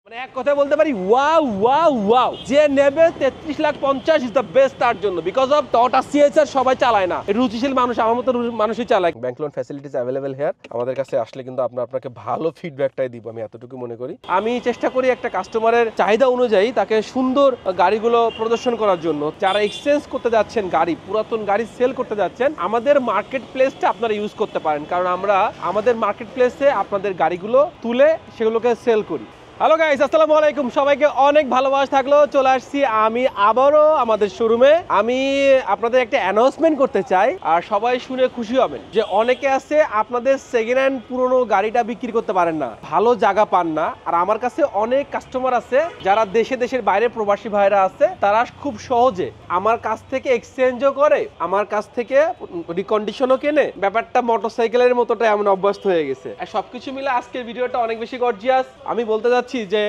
মানে এক কথা বলতে পারি ওয়াও ওয়াও ওয়াও, যে নেবে 33,50,000 ইজ দ্য বেস্ট তার জন্য, বিকজ অফ টয়োটা সিএচআর সবাই চালায় না, রুচিশীল মানুষ আমার মতো মানুষই চালায়। Bank loan facilities available hair. আমাদের কাছে আসলে কিন্তু আপনাকে ভালো ফিডব্যাকটাই দিব, আমি এতটুকু মনে করি। আমি চেষ্টা করি একটা কাস্টমারের চাহিদা অনুযায়ী তাকে সুন্দর গাড়িগুলো প্রদর্শন করার জন্য। যারা এক্সচেঞ্জ করতে যাচ্ছেন গাড়ি, পুরাতন গাড়ি সেল করতে যাচ্ছেন, আমাদের মার্কেট প্লেসটা আপনারা ইউজ করতে পারেন, কারণ আমরা আমাদের মার্কেট প্লেসে আপনাদের গাড়িগুলো তুলে সেগুলোকে সেল করি। হ্যালো গাইস, আসসালামু আলাইকুম। সবাইকে অনেক ভালোবাসা থাকলো। চলে আসছি আমি আবারও আমাদের শোরুমে। আমি আপনাদের একটা অ্যানাউন্সমেন্ট করতে চাই, আর সবাই শুনে খুশি হবেন যে অনেকে আছে আপনাদের সেকেন্ড হ্যান্ড পুরনো গাড়িটা বিক্রি করতে পারেন না, ভালো জায়গা পান না। আর আমার কাছে অনেক কাস্টমার আছে যারা দেশের বাইরে প্রবাসী ভাইরা আছে, তারা খুব সহজে আমার কাছ থেকে এক্সচেঞ্জও করে, আমার কাছ থেকে রিকন্ডিশনও কেনে। ব্যাপারটা মোটরসাইকেলের মতোটা এমন অভ্যস্ত হয়ে গেছে। আর সবকিছু মিলে আজকের ভিডিওটা অনেক বেশি গর্জিয়াস। আমি বলতে যাচ্ছি যে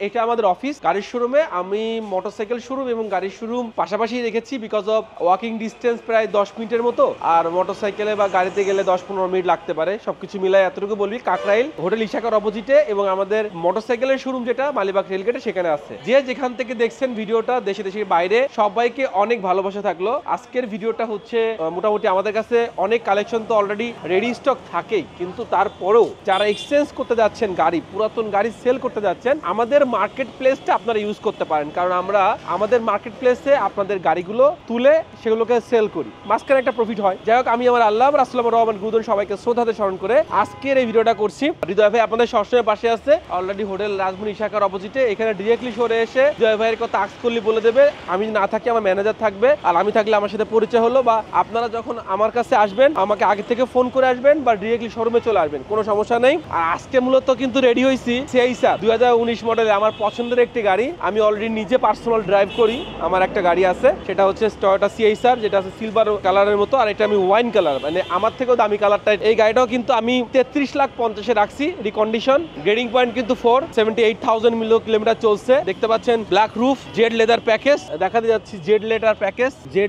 এটা আমাদের অফিস, গাড়ির শোরুমে। আমি মোটরসাইকেল শোরুম এবং গাড়ির শোরুম পাশাপাশি রেখেছি, বিকজ অফ ওয়াকিং ডিস্টেন্স প্রায় 10 মিনিটের মতো, আর মোটরসাইকেলে বা গাড়িতে গেলে 10-15 মিনিট লাগতে পারে। সবকিছু মিলাই এতটুকু বলবি, কাকরাইল হোটেল ইশাকার অপোজিটে এবং আমাদের মোটরসাইকেলের শোরুম যেটা মালিবাগ রেলগেটে, সেখানে আছে। যে যেখান থেকে দেখছেন ভিডিওটা, দেশের বাইরে, সবাইকে অনেক ভালোবাসা থাকলো। আজকের ভিডিওটা হচ্ছে মোটামুটি আমাদের কাছে অনেক কালেকশন তো অলরেডি রেডি স্টক থাকেই, কিন্তু তারপরেও যারা এক্সচেঞ্জ করতে যাচ্ছেন গাড়ি, পুরাতন গাড়ি সেল করতে যাচ্ছেন, আমাদের মার্কেট প্লেসটা আপনারা ইউজ করতে পারেন, কারণ আমরা আমাদের মার্কেট প্লেসে আপনাদের গাড়িগুলো তুলে সেগুলোকে সেল করি, মাঝখানে একটা প্রফিট হয়। যাই হোক, আমি আমার আল্লাহ রাসূলুল্লাহ রহমান গুরুদন সবাইকে শ্রদ্ধাতে স্মরণ করে আজকের এই ভিডিওটা করছি। হৃদয় ভাই আপনাদের সবসময় পাশে আছে, অলরেডি হোটেল রাজমনি ইশাকার অপোজিটে। এখানে ডিরেক্টলি সরে এসে হৃদয় ভাইয়ের কথা আক্স করলে বলে দেবে। আমি না থাকি আমার ম্যানেজার থাকবে, আর আমি থাকলে আমার সাথে পরিচয় হলো। বা আপনারা যখন আমার কাছে আসবেন, আমাকে আগে থেকে ফোন করে আসবেন বা ডিরেক্টলি শোরুমে চলে আসবেন, কোনো সমস্যা নেই। আর আজকে মূলত কিন্তু রেডি হয়েছি সিএইচআর 2019 মডেলের আমার পছন্দের একটি গাড়ি। আমি অলরেডি নিজে পার্সোনাল ড্রাইভ করি, আমার একটা গাড়ি আছে, সেটা হচ্ছে টয়োটা সিএইচআর, যেটা আছে সিলভার কালারের মতো, আর এটা আমি ওয়াইন কালার, মানে আমার থেকেও দামি কালারটা। এই গাড়িটাও কিন্তু আমি 33,50,000 রাখছি রিকন্ডিশন। গ্রেডিং পয়েন্ট কিন্তু 478,000 কিলোমিটার চলছে। দেখতে পাচ্ছেন black roof, Z leather package দেখাতে যাচ্ছি, জেড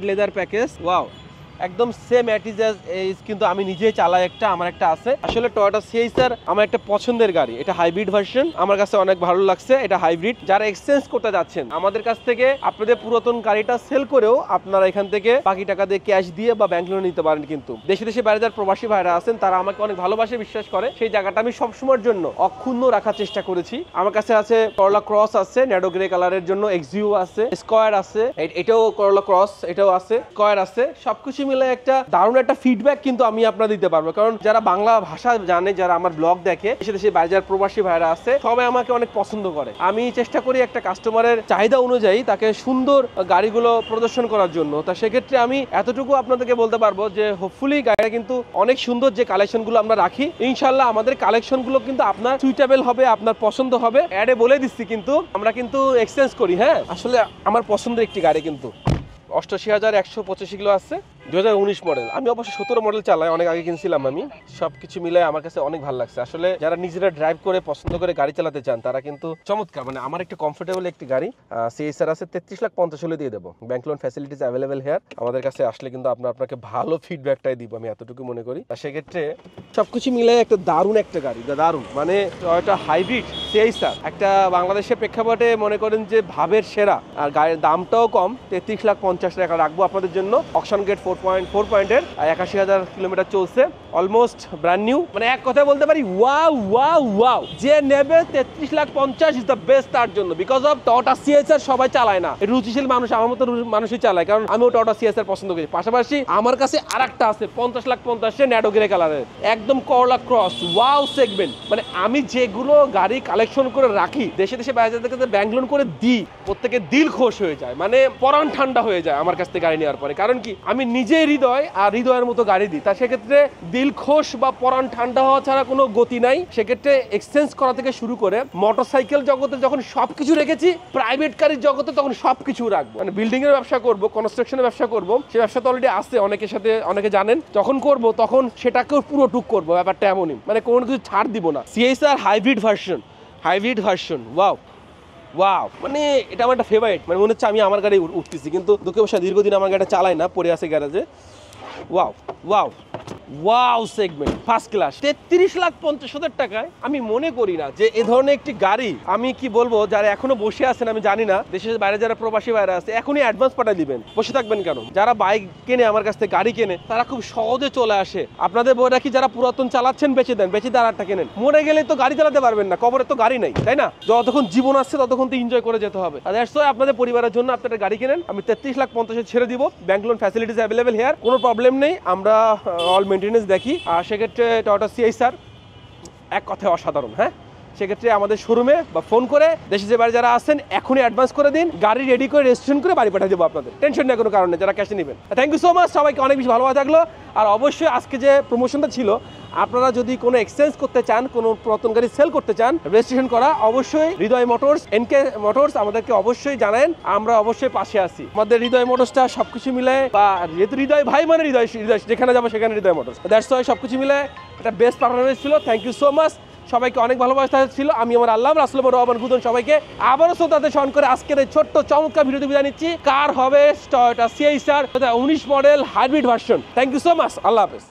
লেদার প্যাকেজ ওয়াও, একদম সেম এজ কিন্তু আমি নিজেই চালাই একটা, আমার একটা আছে। আসলে টয়োটা সিএইচআর আমার একটা পছন্দের গাড়ি, এটা হাইব্রিড ভার্সন, আমার কাছে অনেক ভালো লাগছে। এটা হাইব্রিড। যারা এক্সচেঞ্জ করতে যাচ্ছেন আমাদের কাছ থেকে, আপনাদের পুরাতন গাড়িটা সেল করেও আপনারা এখান থেকে বাকি টাকা দিয়ে ক্যাশ দিয়ে বা ব্যাংক লোন নিতে পারেন। কিন্তু দেশে বাইরে যারা প্রবাসী ভাইরা আছেন, তারা আমাকে অনেক ভালোবাসে, বিশ্বাস করে। সেই জায়গাটা আমি সবসময়ের জন্য অক্ষুণ্ণ রাখার চেষ্টা করেছি। আমার কাছে আছে করলা ক্রস আছে, ন্যাডো গ্রে কালারের জন্য, এক্সিউ আছে, স্কয়ার আছে, এটাও করলা ক্রস, এটাও আছে, স্কয়ার আছে। সবকিছু মিলে একটা দারুণ একটা ফিডব্যাক কিন্তু আমি আপনারা দিতে পারবো, কারণ যারা বাংলা ভাষা জানে, যারা আমার ব্লগ দেখে, দেশে বাইরে যারা প্রবাসী ভাইরা আছে, সবাই আমাকে অনেক পছন্দ করে। আমি চেষ্টা করি একটা কাস্টমারের চাহিদা অনুযায়ী তাকে সুন্দর গাড়িগুলো প্রদর্শন করার জন্য। তা সেক্ষেত্রে আমি এতটুকু আপনাদেরকে বলতে পারবো যে হোপফুলি গাড়িটা কিন্তু অনেক সুন্দর। যে কালেকশনগুলো আমরা রাখি, ইনশাল্লাহ আমাদের কালেকশনগুলো কিন্তু আপনার সুইটেবল হবে, আপনার পছন্দ হবে। অ্যাডে বলে দিচ্ছি, কিন্তু আমরা কিন্তু এক্সচেঞ্জ করি। হ্যাঁ, আসলে আমার পছন্দের একটি গাড়ি কিন্তু 88,185 কিলো আছে, 2019 মডেল। আমি অবশ্য 17 মডেল চালাই, অনেক আগে কিনছিলাম আমি। সবকিছু মিলে আমার কাছে অনেক ভালো লাগছে। আসলে যারা নিজেরা ড্রাইভ করে পছন্দ করে গাড়ি চালাতে চান, তারা কিন্তু চমৎকার, মানে আমার একটা কমফোর্টেবল একটি গাড়ি সিএইচআর আছে, 33,50,000 দিয়ে দেবো। Bank loan facilities available hair. আমাদের কাছে আসলে কিন্তু আপনাকে ভালো ফিডব্যাকটাই দিব, আমি এতটুকু মনে করি। সেক্ষেত্রে সবকিছু মিলে একটা দারুণ একটা গাড়ি, দারুণ, মানে টয়োটা হাইব্রিড সিএইচআর, একটা বাংলাদেশের প্রেক্ষাপটে মনে করেন যে ভাবের সেরা। আর গাড়ির দামটাও কম, 33,50,000 টাকা রাখবো আপনাদের জন্য। অকশন গেট 4.4 পয়েন্টের, 81,000 কিলোমিটার চলছে, অলমোস্ট ব্র্যান্ড নিউ। মানে এক কথা বলতে পারি ওয়াও ওয়াও ওয়াও, যে নেবে 33,50,000 ইজ দ্য বেস্ট তার জন্য, বিকজ অফ টয়োটা সিএইচআর সবাই চালায় না, রুচিশীল মানুষ আমার মতো মানুষই চালায়, কারণ আমিও টয়োটা সিএইচআর পছন্দ করি। পাশাপাশি আমার কাছে আরেকটা আছে 50,50,000 ন্যাডো গ্রে কালারের, একদম করলা ক্রস, ওয়াও সেগমেন্ট। মানে আমি যেগুলো গাড়ি কালেকশন করে রাখি, দেশে বাইরে থেকে ব্যাংক লোন করে দিই, প্রত্যেকের দিল খুশ হয়ে যায়, মানে পরাণ ঠান্ডা হয়ে যায় আমার কাছ থেকে গাড়ি নেওয়ার পরে। কারণ কি, আমি নিজে হৃদয় আর হৃদয়ের মতো গাড়ি দিই, তা সেক্ষেত্রে দিল খোশ বা পরাণ ঠান্ডা হওয়া ছাড়া কোনো গতি নাই। সেক্ষেত্রে এক্সচেঞ্জ করা থেকে শুরু করে মোটরসাইকেল জগতে যখন সবকিছু রেখেছি, প্রাইভেট গাড়ির জগতে তখন সবকিছু রাখবো। মানে বিল্ডিং এর ব্যবসা করবো, কনস্ট্রাকশনের ব্যবসা করবো, সে ব্যবসা তো অলরেডি আছে, অনেকের সাথে অনেকে জানেন। যখন করবো তখন সেটাকেও পুরো টুক করবো, ব্যাপারটা এমনই, মানে কোনো কিছু ছাড় দিব না। C-HR hybrid version wow wow, মানে এটা আমার একটা ফেভারিট। মানে মনে হচ্ছে আমি আমার গাড়ি উঠতেছি, কিন্তু দুঃখের বশত দীর্ঘদিন আমার গাড়িটা চালাই না, পড়ে আছে গ্যারেজে। Wow wow wow segment first class 33,50,000 টাকায়। আমি মনে করি না যে এ ধরনের একটি গাড়ি, আমি কি বলবো, যারা এখনো বসে আছেন আমি জানি না, দেশের বাইরে যারা প্রবাসী বাইরে আছে এখনই অ্যাডভান্স পাঠিয়ে দিবেন, বসে থাকবেন কেন? যারা বাইক কেনে আমার কাছ থেকে, গাড়ি কেনে, তারা খুব সহজে চলে আসে। আপনাদের বই রাখি যারা পুরাতন চালাচ্ছেন বেচে দেন, বেচে দিয়ে আরেকটা কেনেন। মরে গেলে তো গাড়ি চালাতে পারবেন না, কবরে তো গাড়ি নেই, তাই না? যতক্ষণ জীবন আসছে ততক্ষণ তো এনজয় করে যেতে হবে। আর দ্যাটস ওয়াই আপনাদের পরিবারের জন্য আপনারা গাড়ি কেনেন, আমি 33,50,000 ছেড়ে দিব। Bank loan facilities available hair, কোনো প্রবলেম নেই, আমরা অল মেনটেনেন্স দেখি। আর সেক্ষেত্রে টয়োটা সিআইএসআর এক কথায় অসাধারণ। হ্যাঁ, সেক্ষেত্রে আমাদের শোরুমে বা ফোন করে দেশে যে বাড়ি যারা আছেন এখনই অ্যাডভান্স করে দিন, গাড়ি রেডি করে রেজিস্ট্রেশন করে বাড়ি পাঠিয়ে দেবো আপনাদের। টেনশন নেই কোনো কারণে, যারা ক্যাশে নেবেন। থ্যাংক ইউ সো মাচ, সবাইকে অনেক বেশি ভালোভাবে থাকলো। আর অবশ্যই আজকে যে প্রমোশনটা ছিল, আপনারা যদি কোনো এক্সচেঞ্জ করতে চান, কোনো পুরাতন গাড়ি সেল করতে চান, রেজিস্ট্রেশন করা, অবশ্যই হৃদয় মোটরস, এনকে মোটরস আমাদেরকে অবশ্যই জানান, আমরা অবশ্যই পাশে আছি। আমাদের হৃদয় মোটরসটা সবকিছু মিলে, বা যেহেতু হৃদয় ভাই মানে হৃদয়, যেখানে যাবো সেখানে হৃদয় মোটরস, দ্যাটস ওয়াই সবকিছু মিলে একটা বেস্ট পারফরমেন্স ছিল। থ্যাংক ইউ সো মাচ, সবাইকে অনেক ভালোবাসা ছিল। আমি আমার আল্লাহ রাসূল রহমান গুদন সবাইকে আবারও শ্রোতাদের স্মরণ করে আজকের এই ছোট্ট চমৎকার ভিডিওতে বিদায় নিচ্ছি। কার হবে Toyota CISR 19 model hybrid version. Thank you so much, আল্লাহ হাফেজ।